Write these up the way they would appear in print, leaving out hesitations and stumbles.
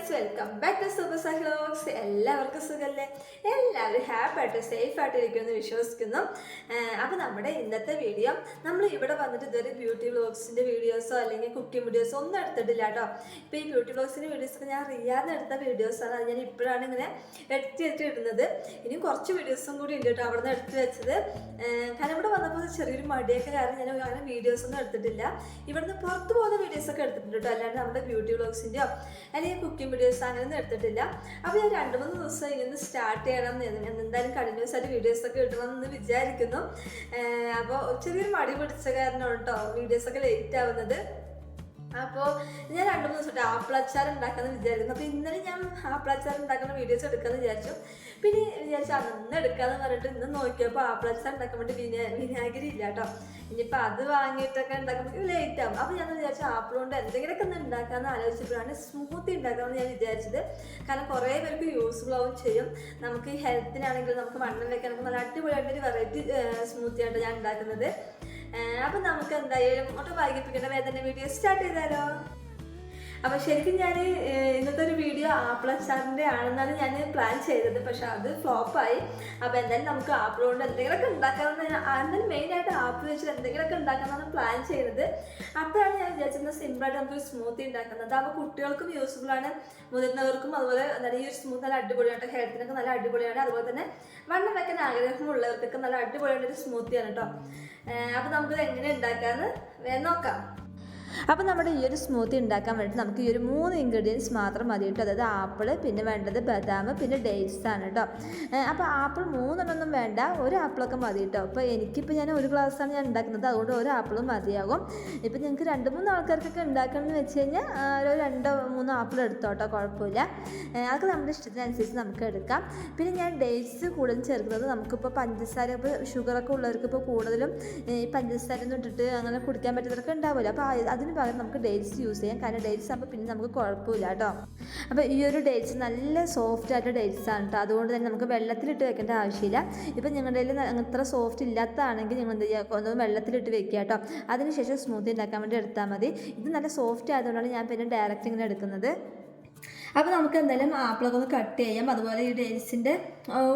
Friends, welcome back to super star vlogs. എല്ലാവർക്കും സുഖമല്ലേ? എല്ലാവരും ഹാപ്പി ആയിട്ട് സേഫ് ആയിട്ട് ഇരിക്കുമെന്ന് വിശ്വസിക്കുന്നു. അപ്പോൾ നമ്മുടെ ഇന്നത്തെ വീഡിയോ, നമ്മൾ ഇവിടെ വന്നിട്ട് ഇതൊരു ബ്യൂട്ടി വ്ലോഗ്സിൻ്റെ വീഡിയോസോ അല്ലെങ്കിൽ കുക്കിംഗ് വീഡിയോസോ ഒന്നും എടുത്തിട്ടില്ല കേട്ടോ. ഇപ്പോൾ ഈ ബ്യൂട്ടി വ്ലോഗ്സിൻ്റെ വീഡിയോസൊക്കെ ഞാൻ റിയാന്ന് എടുത്ത വീഡിയോസാണ്. അത് ഞാൻ ഇപ്പോഴാണ് ഇങ്ങനെ എഡിറ്റ് ഇടുന്നത്. ഇനിയും കുറച്ച് വീഡിയോസും കൂടി ഉണ്ട് കേട്ടോ അവിടെ നിന്ന് എടുത്ത് വെച്ചത്. കാരണം ഇവിടെ വന്നപ്പോൾ ചെറിയൊരു മടിയൊക്കെ കാരണം ഞാൻ അങ്ങനെ വീഡിയോസൊന്നും എടുത്തിട്ടില്ല. ഇവിടുന്ന് പുറത്ത് പോകുന്ന വീഡിയോസൊക്കെ എടുത്തിട്ടുണ്ട് കേട്ടോ, അല്ലാണ്ട് നമ്മുടെ ബ്യൂട്ടി വ്ലോഗ്സിൻ്റെയോ അല്ലെങ്കിൽ കുക്കിംഗ് വീഡിയോസ് അങ്ങനെയൊന്നും എടുത്തിട്ടില്ല. അപ്പോൾ ഞാൻ 2-3 ദിവസം ഇങ്ങനെ സ്റ്റാർട്ട് ചെയ്യണം എന്തായാലും കണ്ടിന്യൂസ് ആയിട്ട് വീഡിയോസൊക്കെ ഇടണം എന്ന് വിചാരിക്കുന്നു. അപ്പോൾ ചെറിയൊരു മടി പിടിച്ച കാരണമാണ് കേട്ടോ വീഡിയോസൊക്കെ ലേറ്റ് ആവുന്നത്. അപ്പോൾ ഞാൻ 2-3 ദിവസമായിട്ട് ആപ്പിളച്ചാർ ഉണ്ടാക്കാമെന്ന് വിചാരിക്കുന്നു. അപ്പോൾ ഇന്നലെ ഞാൻ ആപ്പിളച്ചാർ ഉണ്ടാക്കുന്ന വീഡിയോസ് എടുക്കാമെന്ന് വിചാരിച്ചു. പിന്നെ വിചാരിച്ചു അന്ന് എടുക്കാമെന്ന് പറഞ്ഞിട്ട് ഇന്ന് നോക്കിയപ്പോൾ ആപ്പിളച്ചാർ ഉണ്ടാക്കാൻ വേണ്ടി വിനാഗിരി ഇല്ല കേട്ടോ. ഇനിയിപ്പോൾ അത് വാങ്ങിയിട്ടൊക്കെ ഉണ്ടാക്കുമ്പോൾ ലേറ്റ് ആവും. അപ്പോൾ ഞാൻ വിചാരിച്ചു ആപ്പിൾ കൊണ്ട് എന്തെങ്കിലുമൊക്കെ ഒന്ന് ഉണ്ടാക്കാമെന്ന് ആലോചിച്ചപ്പോഴാണ് സ്മൂത്തി ഉണ്ടാക്കാമെന്ന് ഞാൻ വിചാരിച്ചത്. കാരണം കുറേ പേർക്ക് യൂസ്ഫുൾ ആവും ചെയ്യും. നമുക്ക് ഹെൽത്തിനാണെങ്കിലും നമുക്ക് വണ്ണം വെക്കാനൊക്കെ നല്ല അടിപൊളിയായിട്ടൊരു വെറൈറ്റി സ്മൂത്തിയായിട്ട് ഞാൻ ഉണ്ടാക്കുന്നത്. അപ്പം നമുക്ക് എന്തായാലും ഒട്ടും വൈകിപ്പിക്കേണ്ട വേദന വീഡിയോ സ്റ്റാർട്ട് ചെയ്താലോ. അപ്പോൾ ശരിക്കും ഞാൻ ഇന്നത്തെ ഒരു വീഡിയോ ആപ്പിളച്ചാറിൻ്റെ ആണെന്നാണ് ഞാൻ പ്ലാൻ ചെയ്തത്, പക്ഷെ അത് ഫ്ലോപ്പായി. അപ്പോൾ എന്തായാലും നമുക്ക് ആപ്പിൾ കൊണ്ട് എന്തെങ്കിലുമൊക്കെ ഉണ്ടാക്കാമെന്ന്, എന്തായാലും മെയിനായിട്ട് ആപ്പിൾ വെച്ചിട്ട് എന്തെങ്കിലുമൊക്കെ ഉണ്ടാക്കാമെന്നാണ് പ്ലാൻ ചെയ്യുന്നത്. അപ്പോഴാണ് ഞാൻ വിചാരിച്ചിരുന്നത് സിമ്പിളായിട്ട് നമുക്കൊരു സ്മൂത്തി ഉണ്ടാക്കുന്നത്. അപ്പോൾ കുട്ടികൾക്കും യൂസ്ഫുള്ളാണ്, മുതിർന്നവർക്കും അതുപോലെ നല്ല ഈ ഒരു സ്മൂത്ത് നല്ല അടിപൊളിയാണ്, ഹെൽത്തിനൊക്കെ നല്ല അടിപൊളിയാണ്. അതുപോലെ തന്നെ വണ്ണം വെക്കാൻ ആഗ്രഹമുള്ളവർക്കൊക്കെ നല്ല അടിപൊളിയായിട്ട് ഒരു സ്മൂത്തിയാണ് കേട്ടോ. അപ്പോൾ നമുക്കിത് എങ്ങനെ ഉണ്ടാക്കാമെന്ന് നോക്കാം. അപ്പോൾ നമ്മുടെ ഈ ഒരു സ്മൂത്തി ഉണ്ടാക്കാൻ വേണ്ടിയിട്ട് നമുക്ക് ഈ ഒരു 3 ഇൻഗ്രീഡിയൻസ് മാത്രം മതി കേട്ടോ. അതായത് ആപ്പിൾ, പിന്നെ വേണ്ടത് ബദാം, പിന്നെ ഡേറ്റ്സ് ആണ് കേട്ടോ. അപ്പോൾ ആപ്പിൾ 3 വേണ്ട, ഒരു ആപ്പിളൊക്കെ മതി കേട്ടോ. അപ്പോൾ എനിക്കിപ്പോൾ ഞാൻ ഒരു ഗ്ലാസ്സാണ് ഞാൻ ഉണ്ടാക്കുന്നത്, അതുകൊണ്ട് ഒരു ആപ്പിളും മതിയാകും. ഇപ്പോൾ നിങ്ങൾക്ക് 2-3 ആൾക്കാർക്കൊക്കെ ഉണ്ടാക്കണമെന്ന് വെച്ച് കഴിഞ്ഞാൽ ഒരു 2-3 ആപ്പിൾ എടുത്തോട്ടോ, കുഴപ്പമില്ല. അതൊക്കെ നമ്മുടെ ഇഷ്ടത്തിനനുസരിച്ച് നമുക്ക് എടുക്കാം. പിന്നെ ഞാൻ ഡേറ്റ്സ് കൂടുതലും ചേർക്കുന്നത് നമുക്കിപ്പോൾ പഞ്ചസാര, ഇപ്പോൾ ഷുഗറൊക്കെ ഉള്ളവർക്ക് ഇപ്പോൾ കൂടുതലും ഈ പഞ്ചസാര ഒന്നും ഇട്ടിട്ട് അങ്ങനെ കുടിക്കാൻ പറ്റുന്നവരൊക്കെ ഉണ്ടാവില്ല. അപ്പോൾ അതിന് പകരം നമുക്ക് ഡേറ്റ്സ് യൂസ് ചെയ്യാം. കാരണം ഡേറ്റ്സ് ആകുമ്പോൾ പിന്നെ നമുക്ക് കുഴപ്പമില്ല കേട്ടോ. അപ്പോൾ ഈ ഒരു ഡേറ്റ്സ് നല്ല സോഫ്റ്റ് ആയിട്ട് ഡേറ്റ്സ് ആണ് കേട്ടോ, അതുകൊണ്ട് തന്നെ നമുക്ക് വെള്ളത്തിലിട്ട് വെക്കേണ്ട ആവശ്യമില്ല. ഇപ്പം നിങ്ങളുടെ കയ്യിൽ അത്ര സോഫ്റ്റ് ഇല്ലാത്തതാണെങ്കിൽ നിങ്ങൾ എന്ത് ചെയ്യുക, ഒന്ന് വെള്ളത്തിലിട്ട് വെക്കുക കേട്ടോ. അതിനുശേഷം സ്മൂത്തി ഉണ്ടാക്കാൻ വേണ്ടി എടുത്താൽ മതി. ഇത് നല്ല സോഫ്റ്റ് ആയതുകൊണ്ടാണ് ഞാൻ പിന്നെ ഡയറക്റ്റ് ഇങ്ങനെ എടുക്കുന്നത്. അപ്പോൾ നമുക്ക് എന്തായാലും ആപ്പിളൊക്കെ ഒന്ന് കട്ട് ചെയ്യാം. അതുപോലെ ഈ ഡേറ്റ്സിൻ്റെ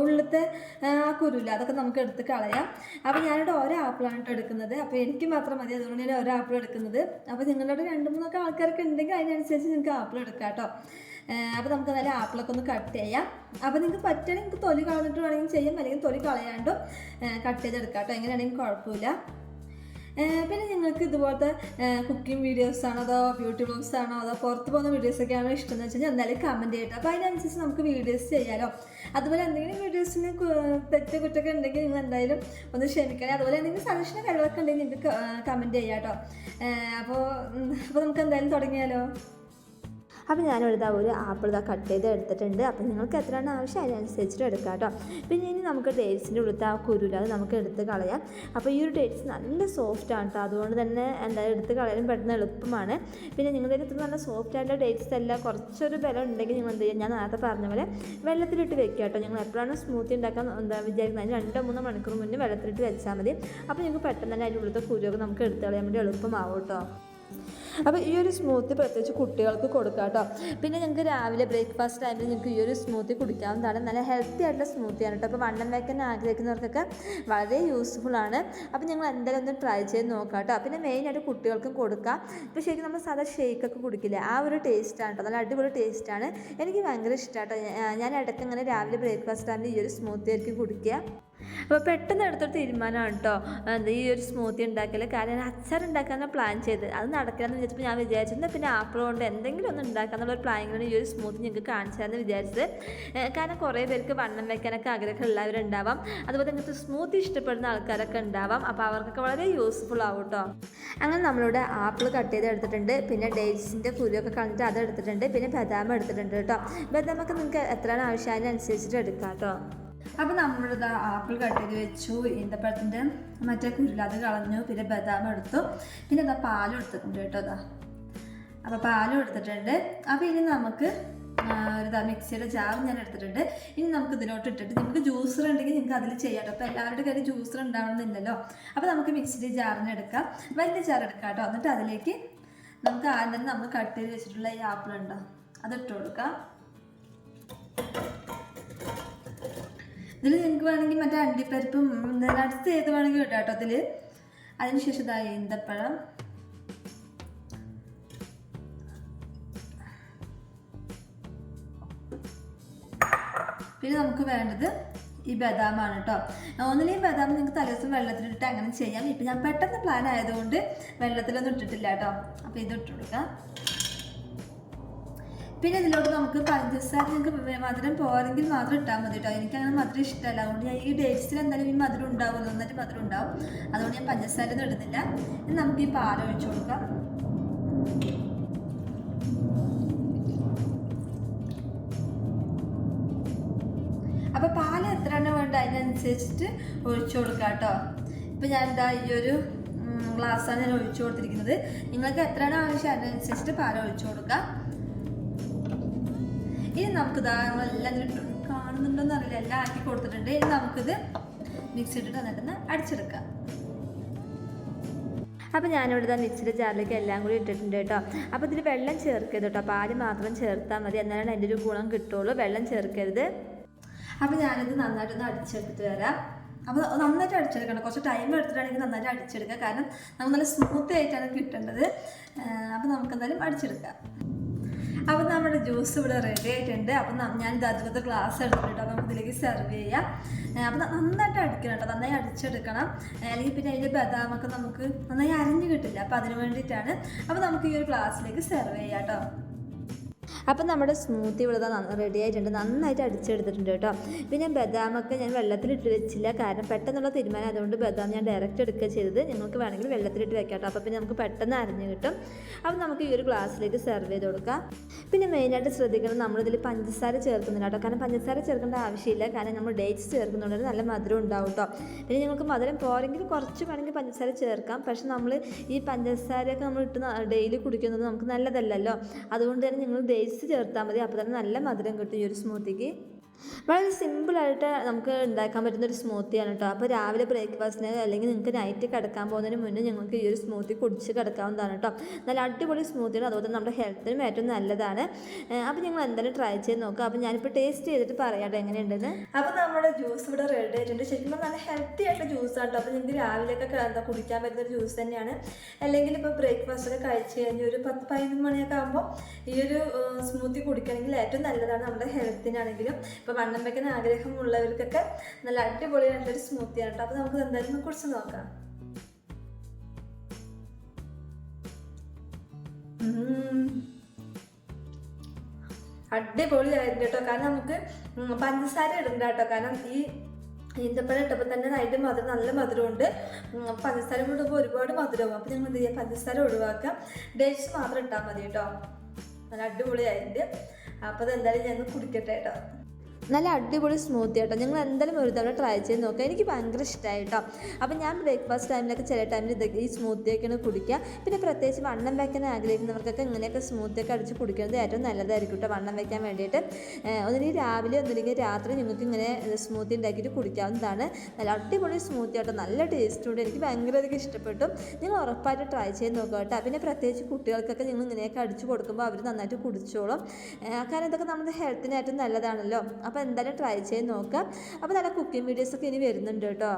ഉള്ളിലത്തെ ആ കുരുല്ല അതൊക്കെ നമുക്ക് എടുത്ത് കളയാം. അപ്പോൾ ഞാനിവിടെ ഒരാപ്പിളാണ് കേട്ടോ എടുക്കുന്നത്. അപ്പോൾ എനിക്ക് മാത്രം മതി, അതുകൊണ്ട് ഞാൻ ഒരാപ്പിൾ എടുക്കുന്നത്. അപ്പോൾ നിങ്ങളുടെ 2-3 ആൾക്കാരൊക്കെ ഉണ്ടെങ്കിൽ അതിനനുസരിച്ച് നിങ്ങൾക്ക് ആപ്പിൾ എടുക്കാം കേട്ടോ. അപ്പോൾ നമുക്ക് നല്ല ആപ്പിളൊക്കെ ഒന്ന് കട്ട് ചെയ്യാം. അപ്പോൾ നിങ്ങൾക്ക് പറ്റുകയാണെങ്കിൽ നിങ്ങൾക്ക് തൊലി കളഞ്ഞിട്ട് വേണമെങ്കിൽ ചെയ്യാം, അല്ലെങ്കിൽ തൊലി കളയാണ്ടോ കട്ട് ചെയ്തെടുക്കാം കേട്ടോ. എങ്ങനെയാണെങ്കിലും കുഴപ്പമില്ല. പിന്നെ നിങ്ങൾക്ക് ഇതുപോലത്തെ കുക്കിംഗ് വീഡിയോസാണോ അതോ ബ്യൂട്ടി വ്ലോഗ്സ് ആണോ അതോ പുറത്ത് പോകുന്ന വീഡിയോസൊക്കെയാണോ ഇഷ്ടം എന്ന് വെച്ച് കഴിഞ്ഞാൽ എന്തായാലും കമൻറ്റ് ചെയ്യട്ടോ. അപ്പോൾ അതിനനുസരിച്ച് നമുക്ക് വീഡിയോസ് ചെയ്യാമല്ലോ. അതുപോലെ എന്തെങ്കിലും വീഡിയോസിന് കുറ്റൊക്കെ ഉണ്ടെങ്കിൽ നിങ്ങൾ എന്തായാലും ഒന്ന് ക്ഷമിക്കണേ. അതുപോലെ എന്തെങ്കിലും സജഷനോ കഴിവൊക്കെ ഉണ്ടെങ്കിൽ നിങ്ങൾക്ക് കമൻറ്റ് ചെയ്യാം കേട്ടോ. അപ്പോൾ നമുക്ക് എന്തായാലും തുടങ്ങിയാലോ. അപ്പോൾ ഞാനിവിടെ ഒരു ആപ്പിൾ കട്ട് ചെയ്ത് എടുത്തിട്ടുണ്ട്. അപ്പോൾ നിങ്ങൾക്ക് എത്രയാണ് ആവശ്യം അതിനനുസരിച്ചിട്ട് എടുക്കാം കേട്ടോ. പിന്നെ ഇനി നമുക്ക് ഡേറ്റ്സിൻ്റെ ഉള്ളിലത്തെ ആ കുരുല അത് നമുക്ക് എടുത്ത് കളയാം. അപ്പോൾ ഈ ഒരു ഡേറ്റ്സ് നല്ല സോഫ്റ്റ് ആണ് കേട്ടോ, അതുകൊണ്ട് തന്നെ എന്തായാലും എടുത്ത് കളയാനും പെട്ടെന്ന് എളുപ്പമാണ്. പിന്നെ നിങ്ങളുടെ ഇത്ര നല്ല സോഫ്റ്റ് ആയിട്ടുള്ള ഡേറ്റ്സ് അല്ല, കുറച്ചൊരു ബലം ഉണ്ടെങ്കിൽ നിങ്ങൾ എന്ത് ചെയ്യുക, ഞാൻ നേരത്തെ പറഞ്ഞ പോലെ വെള്ളത്തിലിട്ട് വെക്കുക കേട്ടോ. ഞങ്ങൾ എപ്പോഴാണ് സ്മൂത്തി ഉണ്ടാക്കാൻ വിചാരിക്കുന്നത് അതിന് 2-3 മണിക്കൂർ മുന്നേ വെള്ളത്തിലിട്ട് വെച്ചാൽ മതി. അപ്പോൾ നിങ്ങൾക്ക് പെട്ടെന്ന് തന്നെ അതിൻ്റെ ഉള്ളിലത്തെ കുരുവൊക്കെ നമുക്ക് എടുത്ത് കളയാൻ വേണ്ടി എളുപ്പമാവും കേട്ടോ. അപ്പോൾ ഈ ഒരു സ്മൂത്തി പ്രത്യേകിച്ച് കുട്ടികൾക്ക് കൊടുക്കാം കേട്ടോ. പിന്നെ ഞങ്ങൾക്ക് രാവിലെ ബ്രേക്ക്ഫാസ്റ്റ് ടൈമിൽ നിങ്ങൾക്ക് ഈ ഒരു സ്മൂത്തി കുടിക്കാവുന്നതാണ്. നല്ല ഹെൽത്തി ആയിട്ടുള്ള സ്മൂത്തിയാണ് കേട്ടോ. അപ്പോൾ വണ്ണം വയ്ക്കാൻ ആഗ്രഹിക്കുന്നവർക്കൊക്കെ വളരെ യൂസ്ഫുള്ളാണ്. അപ്പോൾ ഞങ്ങൾ എന്തായാലും ഒന്ന് ട്രൈ ചെയ്ത് നോക്കാം കേട്ടോ. പിന്നെ മെയിനായിട്ട് കുട്ടികൾക്കും കൊടുക്കാം. ഇപ്പോൾ ശരിക്കും നമ്മൾ സാധാ ഷേക്കൊക്കെ കുടിക്കില്ലേ, ആ ഒരു ടേസ്റ്റാണ് കേട്ടോ, നല്ല അടിപൊളി ടേസ്റ്റാണ്. എനിക്ക് ഭയങ്കര ഇഷ്ടമാണ് കേട്ടോ. ഞാൻ ഇടയ്ക്ക് അങ്ങനെ രാവിലെ ബ്രേക്ക്ഫാസ്റ്റ് ടൈമിൽ ഈ ഒരു സ്മൂത്തി ആയിരിക്കും കുടിക്കുക. അപ്പോൾ പെട്ടെന്ന് എടുത്തൊരു തീരുമാനമാണ് കേട്ടോ ഈ ഒരു സ്മൂത്തി ഉണ്ടാക്കൽ. കാരണം ഞാൻ അച്ചാർ ഉണ്ടാക്കാനാണ് പ്ലാൻ ചെയ്ത്, അത് നടക്കാമെന്ന് വിചാരിച്ചപ്പോൾ ഞാൻ വിചാരിച്ചിരുന്നത് പിന്നെ ആപ്പിൾ കൊണ്ട് എന്തെങ്കിലും ഒന്ന് ഉണ്ടാക്കാമെന്നുള്ളൊരു പ്ലാനിങ്ങിലാണ് ഈ ഒരു സ്മൂത്തി നിങ്ങൾക്ക് കാണിച്ചു തരാമെന്ന് വിചാരിച്ചത്. കാരണം കുറേ പേർക്ക് വണ്ണം വയ്ക്കാനൊക്കെ ആഗ്രഹമുള്ളവരുണ്ടാവാം, അതുപോലെ നിങ്ങൾക്ക് സ്മൂത്തി ഇഷ്ടപ്പെടുന്ന ആൾക്കാരൊക്കെ ഉണ്ടാവാം. അപ്പോൾ അവർക്കൊക്കെ വളരെ യൂസ്ഫുൾ ആവും കേട്ടോ. അങ്ങനെ നമ്മളിവിടെ ആപ്പിൾ കട്ട് ചെയ്ത് എടുത്തിട്ടുണ്ട്. പിന്നെ ഡേറ്റ്സിൻ്റെ കുരുവൊക്കെ കളഞ്ഞിട്ട് അത് എടുത്തിട്ടുണ്ട്. പിന്നെ ബദാം എടുത്തിട്ടുണ്ട് കേട്ടോ. ബദാമൊക്കെ നിങ്ങൾക്ക് എത്രയാണ് ആവശ്യം അതിനനുസരിച്ചിട്ട് എടുക്കാം കേട്ടോ. അപ്പോൾ നമ്മളിത് ആപ്പിൾ കട്ട് ചെയ്ത് വെച്ചു, ഈന്തപ്പഴത്തിൻ്റെ മറ്റേ കുരുല അത് കളഞ്ഞു, പിന്നെ ബദാം എടുത്തു, പിന്നെ എന്താ പാലും എടുത്തിട്ടുണ്ട് കേട്ടോ. അപ്പോൾ പാലും എടുത്തിട്ടുണ്ട്. അപ്പോൾ ഇനി നമുക്ക് ഒരു മിക്സിയുടെ ജാർ ഞാൻ എടുത്തിട്ടുണ്ട്. ഇനി നമുക്ക് ഇതിലോട്ട് ഇട്ടിട്ട് നിങ്ങൾക്ക് ജ്യൂസർ ഉണ്ടെങ്കിൽ നിങ്ങൾക്ക് അതിൽ ചെയ്യാം കേട്ടോ. അപ്പോൾ എല്ലാവരുടെ കയ്യിൽ ജ്യൂസർ ഉണ്ടാവണമെന്നില്ലല്ലോ. അപ്പോൾ നമുക്ക് മിക്സിയുടെ ജാറിന് എടുക്കാം, വലിയ ജാർ എടുക്കാം കേട്ടോ. എന്നിട്ട് അതിലേക്ക് നമുക്ക് ആദ്യം തന്നെ നമ്മൾ കട്ട് ചെയ്ത് വെച്ചിട്ടുള്ള ഈ ആപ്പിൾ ഉണ്ടോ അതിട്ട് കൊടുക്കാം. ഇതിൽ നിങ്ങൾക്ക് വേണമെങ്കിൽ മറ്റേ അണ്ടിപ്പരിപ്പും നട്ട്സ് ഏത് വേണമെങ്കിൽ ഇടാം കേട്ടോ ഇതിൽ. അതിനുശേഷം ഇതാ ഈന്തപ്പഴം, പിന്നെ നമുക്ക് വേണ്ടത് ഈ ബദാമാണ് കേട്ടോ. ഒന്നിലും ഈ ബദാം നിങ്ങൾക്ക് തലേദിവസം വെള്ളത്തിലിട്ട് അങ്ങനെ ചെയ്യാം. ഇപ്പം ഞാൻ പെട്ടെന്ന് പ്ലാൻ ആയതുകൊണ്ട് വെള്ളത്തിലൊന്നും ഇട്ടിട്ടില്ല കേട്ടോ. അപ്പോൾ ഇത് ഇട്ട് കൊടുക്കാം. പിന്നെ ഇതിലോട്ട് നമുക്ക് പഞ്ചസാര നിങ്ങൾക്ക് മധുരം പോരെങ്കിൽ മാത്രം ഇട്ടാൽ മതി കേട്ടോ. എനിക്കങ്ങനെ മധുരം ഇഷ്ടമല്ല, അതുകൊണ്ട് ഞാൻ ഈ ഡേറ്റ്സിൽ എന്തായാലും ഈ മധുരം ഉണ്ടാവും, നന്നായിട്ട് മധുരം ഉണ്ടാവും, അതുകൊണ്ട് ഞാൻ പഞ്ചസാര ഒന്നും ഇടുന്നില്ല. ഇനി നമുക്ക് ഈ പാൽ ഒഴിച്ചു കൊടുക്കാം. അപ്പോൾ പാൽ എത്ര എണ്ണം വേണ്ട അതിനനുസരിച്ചിട്ട് ഒഴിച്ചു കൊടുക്കാം കേട്ടോ. ഇപ്പം ഞാൻ എന്താ ഈ ഒരു ഗ്ലാസ്സാണ് ഞാൻ ഒഴിച്ചു കൊടുത്തിരിക്കുന്നത്. നിങ്ങൾക്ക് എത്ര എണ്ണം ആവശ്യം അതിനനുസരിച്ചിട്ട് പാൽ ഒഴിച്ചു കൊടുക്കാം. ഇനി നമുക്കിതാ നമ്മളെല്ലാം കാണുന്നുണ്ടോയെന്ന് അറിയില്ല, എല്ലാം ആക്കി കൊടുത്തിട്ടുണ്ട്. ഇനി നമുക്കിത് മിക്സ് ഇട്ടിട്ട് വന്നിട്ടൊന്ന് അടിച്ചെടുക്കാം. അപ്പോൾ ഞാനിവിടെ മിക്സിയുടെ ജാറിലേക്ക് എല്ലാം കൂടി ഇട്ടിട്ടുണ്ട് കേട്ടോ. അപ്പോൾ ഇതിൽ വെള്ളം ചേർക്കരുത് കേട്ടോ, പാല് മാത്രം ചേർത്താൽ മതി, എന്നാലാണ് അതിൻ്റെ ഒരു ഗുണം കിട്ടുള്ളൂ. വെള്ളം ചേർക്കരുത്. അപ്പോൾ ഞാനിത് നന്നായിട്ടൊന്ന് അടിച്ചെടുത്തിട്ട് വരാം. അപ്പോൾ നന്നായിട്ട് അടിച്ചെടുക്കണം, കുറച്ച് ടൈം എടുത്തിട്ടാണെങ്കിൽ നന്നായിട്ട് അടിച്ചെടുക്കുക, കാരണം നമുക്ക് നല്ല സ്മൂത്ത് ആയിട്ടാണ് കിട്ടേണ്ടത്. അപ്പോൾ നമുക്കെന്തായാലും അടിച്ചെടുക്കാം. അപ്പോൾ നമ്മുടെ ജ്യൂസ് ഇവിടെ റെഡി ആയിട്ടുണ്ട്. അപ്പം ഞാനിത് അതുപോലത്തെ ഗ്ലാസ് എടുത്തിട്ട് അപ്പോൾ നമുക്ക് ഇതിലേക്ക് സെർവ് ചെയ്യാം. അപ്പോൾ നന്നായിട്ട് അടിക്കണം കേട്ടോ, നന്നായി അടിച്ചെടുക്കണം, അല്ലെങ്കിൽ പിന്നെ അതിൻ്റെ ബദാമൊക്കെ നമുക്ക് നന്നായി അരിഞ്ഞ് കിട്ടില്ല. അപ്പോൾ അതിന് വേണ്ടിയിട്ടാണ്. അപ്പോൾ നമുക്ക് ഈ ഒരു ഗ്ലാസ്സിലേക്ക് സെർവ് ചെയ്യാം കേട്ടോ. അപ്പം നമ്മുടെ സ്മൂത്തി ഇവിടെ റെഡി ആയിട്ടുണ്ട്, നന്നായിട്ട് അടിച്ചെടുത്തിട്ടുണ്ട് കേട്ടോ. പിന്നെ ബദാമൊക്കെ ഞാൻ വെള്ളത്തിലിട്ട് വെച്ചില്ല, കാരണം പെട്ടെന്നുള്ള തീരുമാനം അതുകൊണ്ട് ബദാം ഞാൻ ഡയറക്റ്റ് എടുക്കുക ചെയ്തത്. നിങ്ങൾക്ക് വേണമെങ്കിൽ വെള്ളത്തിലിട്ട് വെക്കാം കേട്ടോ, അപ്പോൾ പിന്നെ നമുക്ക് പെട്ടെന്ന് അരിഞ്ഞ് കിട്ടും. അപ്പം നമുക്ക് ഈ ഒരു ഗ്ലാസ്സിലേക്ക് സെർവ് ചെയ്ത് കൊടുക്കാം. പിന്നെ മെയിനായിട്ട് ശ്രദ്ധിക്കണം, നമ്മളിതിൽ പഞ്ചസാര ചേർക്കുന്നില്ല കേട്ടോ, കാരണം പഞ്ചസാര ചേർക്കേണ്ട ആവശ്യമില്ല, കാരണം നമ്മൾ ഡേറ്റ്സ് ചേർക്കുന്നുണ്ട് നല്ല മധുരം ഉണ്ടാവും കേട്ടോ. പിന്നെ നിങ്ങൾക്ക് മധുരം പോരെങ്കിൽ കുറച്ച് വേണമെങ്കിൽ പഞ്ചസാര ചേർക്കാം, പക്ഷെ നമ്മൾ ഈ പഞ്ചസാരയൊക്കെ നമ്മൾ ഇട്ട് ഡെയിലി കുടിക്കുന്നത് നമുക്ക് നല്ലതല്ലല്ലോ, അതുകൊണ്ട് തന്നെ നിങ്ങൾ ഡേറ്റ്സ് ചേർത്താൽ മതി. അപ്പോൾ തന്നെ നല്ല മധുരം കിട്ടും ഈ ഒരു സ്മൂത്തിക്ക്. വളരെ സിമ്പിളായിട്ട് നമുക്ക് ഉണ്ടാക്കാൻ പറ്റുന്നൊരു സ്മൂത്തിയാണ് കേട്ടോ. അപ്പോൾ രാവിലെ ബ്രേക്ക്ഫാസ്റ്റിന് അല്ലെങ്കിൽ നിങ്ങൾക്ക് നൈറ്റ് കിടക്കാൻ പോകുന്നതിന് മുന്നേ നിങ്ങൾക്ക് ഈ ഒരു സ്മൂത്തി കുടിച്ച് കിടക്കാവുന്നതാണ് കേട്ടോ. നല്ല അടിപൊളി സ്മൂത്തിയാണ്, അതുപോലെ നമ്മുടെ ഹെൽത്തിനും ഏറ്റവും നല്ലതാണ്. അപ്പോൾ നിങ്ങൾ എന്തായാലും ട്രൈ ചെയ്ത് നോക്കുക. അപ്പോൾ ഞാനിപ്പോൾ ടേസ്റ്റ് ചെയ്തിട്ട് പറയാം എങ്ങനെയുണ്ടെന്ന്. അപ്പോൾ നമ്മുടെ ജ്യൂസ് ഇവിടെ റെഡി ആയിട്ടുണ്ട്. ശരിക്കും നല്ല ഹെൽത്തി ആയിട്ടുള്ള ജ്യൂസാണ് കേട്ടോ. അപ്പോൾ നിങ്ങൾക്ക് രാവിലെയൊക്കെ എന്താ കുടിക്കാൻ പറ്റുന്നൊരു ജ്യൂസ് തന്നെയാണ്. അല്ലെങ്കിൽ ഇപ്പോൾ ബ്രേക്ക്ഫാസ്റ്റൊക്കെ കഴിച്ച് കഴിഞ്ഞ് ഒരു 10-11 മണിയൊക്കെ ആകുമ്പോൾ ഈ ഒരു സ്മൂത്തി കുടിക്കണമെങ്കിൽ ഏറ്റവും നല്ലതാണ് നമ്മുടെ ഹെൽത്തിനാണെങ്കിലും. ഇപ്പോൾ വണ്ണം വയ്ക്കാൻ ആഗ്രഹമുള്ളവർക്കൊക്കെ നല്ല അടിപൊളിയായിട്ടൊരു സ്മൂത്തിയാണ് കേട്ടോ. അപ്പോൾ നമുക്ക് എന്തായാലും കുറിച്ച് നോക്കാം. അടിപൊളിയായിരുന്നു കേട്ടോ, കാരണം നമുക്ക് പഞ്ചസാര ഇടണ്ട കേട്ടോ, കാരണം ഈ ഈന്തപ്പഴം ഇട്ടപ്പോൾ തന്നെ അതിൻ്റെ മധുരം നല്ല മധുരമുണ്ട്. പഞ്ചസാര ഇടുമ്പോൾ ഒരുപാട് മധുരമാകും. അപ്പോൾ ഞങ്ങൾ എന്ത് ചെയ്യുക, പഞ്ചസാര ഒഴിവാക്കാം, ഡേറ്റ്സ് മാത്രം ഇട്ടാൽ മതി കേട്ടോ. നല്ല അടിപൊളിയായിട്ട്. അപ്പോൾ അതെന്തായാലും ഞങ്ങൾ കുടിക്കട്ടെ കേട്ടോ. നല്ല അടിപൊളി സ്മൂത്തി കേട്ടോ, നിങ്ങൾ എന്തായാലും ഒരു തവണ ട്രൈ ചെയ്ത് നോക്കുക. എനിക്ക് ഭയങ്കര ഇഷ്ടമായി കേട്ടോ. അപ്പം ഞാൻ ബ്രേക്ക്ഫാസ്റ്റ് ടൈമിലൊക്കെ ചില ടൈമിൽ ഇതൊക്കെ ഈ സ്മൂത്തിയൊക്കെയാണ് കുടിക്കുക. പിന്നെ പ്രത്യേകിച്ച് വണ്ണം വയ്ക്കാൻ ആഗ്രഹിക്കുന്നവർക്കൊക്കെ ഇങ്ങനെയൊക്കെ സ്മൂത്തിയൊക്കെ അടിച്ച് കുടിക്കുന്നത് ഏറ്റവും നല്ലതായിരിക്കും കേട്ടോ, വണ്ണം വയ്ക്കാൻ വേണ്ടിയിട്ട്. ഒന്നില്ലെങ്കിൽ രാവിലെ ഒന്നില്ലെങ്കിൽ രാത്രി നിങ്ങൾക്ക് ഇങ്ങനെ സ്മൂത്തി ഉണ്ടാക്കിയിട്ട് കുടിക്കാവുന്നതാണ്. നല്ല അടിപൊളി സ്മൂത്തി കേട്ടോ, നല്ല ടേസ്റ്റുണ്ട്, എനിക്ക് ഭയങ്കരധികം ഇഷ്ടപ്പെട്ടു. നിങ്ങൾ ഉറപ്പായിട്ട് ട്രൈ ചെയ്ത് നോക്കുക കേട്ടോ. പിന്നെ പ്രത്യേകിച്ച് കുട്ടികൾക്കൊക്കെ നിങ്ങൾ ഇങ്ങനെയൊക്കെ അടിച്ച് കൊടുക്കുമ്പോൾ അവർ നന്നായിട്ട് കുടിച്ചോളും, കാരണം ഇതൊക്കെ നമ്മുടെ ഹെൽത്തിന് ഏറ്റവും നല്ലതാണല്ലോ. അപ്പോൾ എന്തായാലും ട്രൈ ചെയ്ത് നോക്കാം. അപ്പോൾ നല്ല കുക്കിംഗ് വീഡിയോസൊക്കെ ഇനി വരുന്നുണ്ട് കേട്ടോ.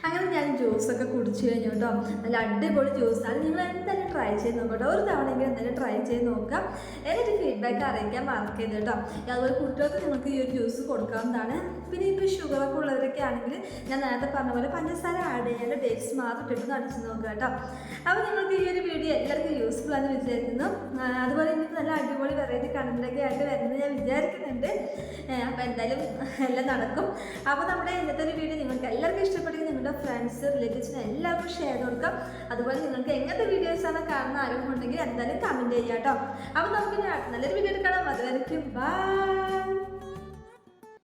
അങ്ങനെ ഞാൻ ജ്യൂസൊക്കെ കുടിച്ചു കഴിഞ്ഞു കേട്ടോ. നല്ല അടിപൊളി ജ്യൂസാണ്, നിങ്ങൾ എന്തായാലും ട്രൈ ചെയ്ത് നോക്കട്ടോ. ഒരു തവണയെങ്കിലും എന്തായാലും ട്രൈ ചെയ്ത് നോക്കാം. എന്നിട്ട് ഫീഡ്ബാക്ക് അറിയിക്കാൻ മറക്കരുത് കേട്ടോ. അതുപോലെ കുട്ടികൾക്ക് നിങ്ങൾക്ക് ഈ ഒരു ജ്യൂസ് കൊടുക്കാവുന്നതാണ്. പിന്നെ ഇപ്പോൾ ഷുഗറൊക്കെ ഉള്ളവരൊക്കെ ആണെങ്കിൽ ഞാൻ നേരത്തെ പറഞ്ഞ പോലെ പഞ്ചസാര ആഡ് ചെയ്യാണ്ട് ഡേറ്റ്സ് മാത്രം കിട്ടുന്ന അടിച്ച് നോക്കുക കേട്ടോ. അപ്പോൾ നിങ്ങൾക്ക് ഈ ഒരു വീഡിയോ എല്ലാവർക്കും യൂസ്ഫുൾ ആണെന്ന് വിചാരിക്കുന്നു. അതുപോലെ എനിക്ക് നല്ല അടിപൊളി വെറൈറ്റി കണ്ടൻ്റൊക്കെ ആയിട്ട് വരുന്നത് ഞാൻ വിചാരിക്കുന്നുണ്ട്. അപ്പോൾ എന്തായാലും എല്ലാം നടക്കും. അപ്പോൾ നമ്മുടെ ഇന്നത്തെ ഒരു വീഡിയോ നിങ്ങൾക്ക് എല്ലാവർക്കും ഇഷ്ടപ്പെട്ടെങ്കിൽ നിങ്ങളുടെ ഫ്രണ്ട്സ് റിലേറ്റീവ്സിന് എല്ലാവർക്കും ഷെയർ കൊടുക്കാം. അതുപോലെ നിങ്ങൾക്ക് എങ്ങനത്തെ വീഡിയോസാണ് കാണുന്ന ആഗ്രഹം ഉണ്ടെങ്കിൽ എന്തായാലും കമൻറ്റ് ചെയ്യാം കേട്ടോ. അപ്പോൾ നമുക്ക് നല്ലൊരു വീഡിയോ കാണാം. അതുവരെയ്ക്കും ബൈ.